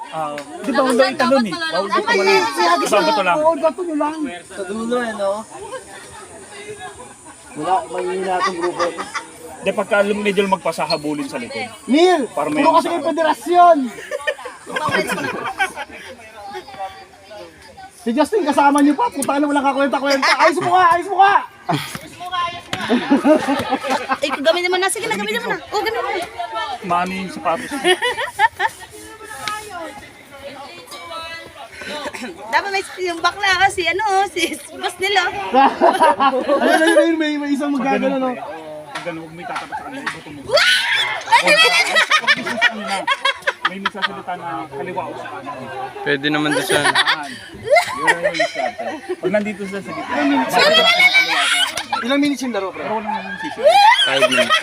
Di ba ulo italon eh? Bawal ko tumalon. Ibang to lang. Oo, gato nyo lang. Sa dulo no? Wala, mahihina itong grupo. Di pagka medyo magpasahabulin sa likod. Neil, Para may puro kasi isa. yung federasyon. Si Justin kasama niyo pa, puta na walang kakwenta-kwenta. Ayos mo ka, ayos mo ka! Ay, gamitin mo na. Sige na, gamitin mo na. Oh, gamitin mo na. Mano yung sapatos. Dapat may yung bakla kasi si boss nila. Ayun, may isang magagano, no? Pag gano'n, huwag may tatapat sa kanila. Ibuto mo. Ay, May nagsasalita na kaliwa o sa kanan. Pwede naman doon siya. Yun ang yung start. Pag nandito sila sa gitna, bakit ka ng kaliwa ka? Ilang minutes yung laro, pre? Pero walang nang sisi. 5 minutes.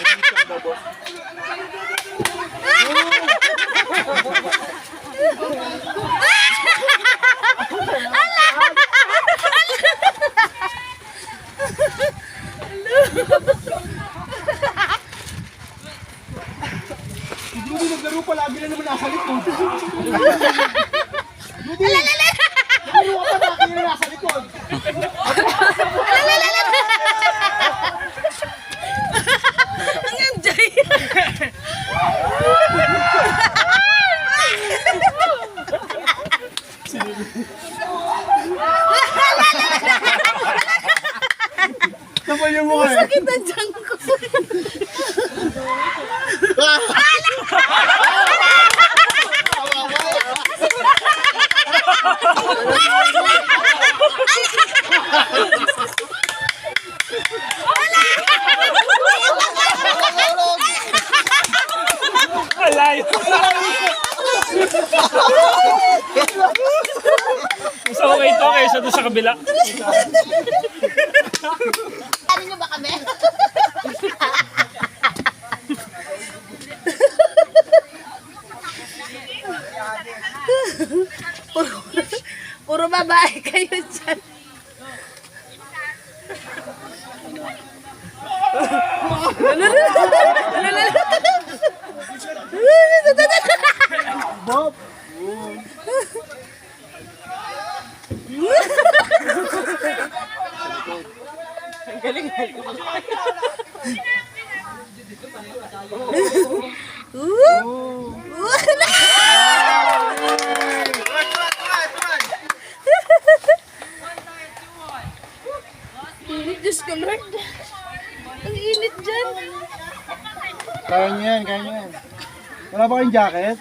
Hindi naglaro pa, lagi na naman nasa likod. Hindi! Laro ka pa, lagi na nasa likod. ang enjoy. Sabay yung mukha eh. Sakit na dyan ko. Alay! Isa okay ito kaysa doon sa kabila. Ano nyo ba kami? puro babae kayo dyan. Bob! Init, Diyos ko, Lord. Ang init dyan. Kaya niyo yan, kaya niyo yan. Wala ba kayong jacket?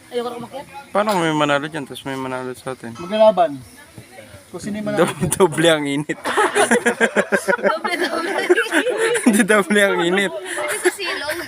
Ayoko na kumakit. Paano may manalo dyan, tapos may manalo sa atin? Maglalaban. Kung sino yung manalo. Doble ang init. Doble. Hindi doble ang init. Kasi sa silong.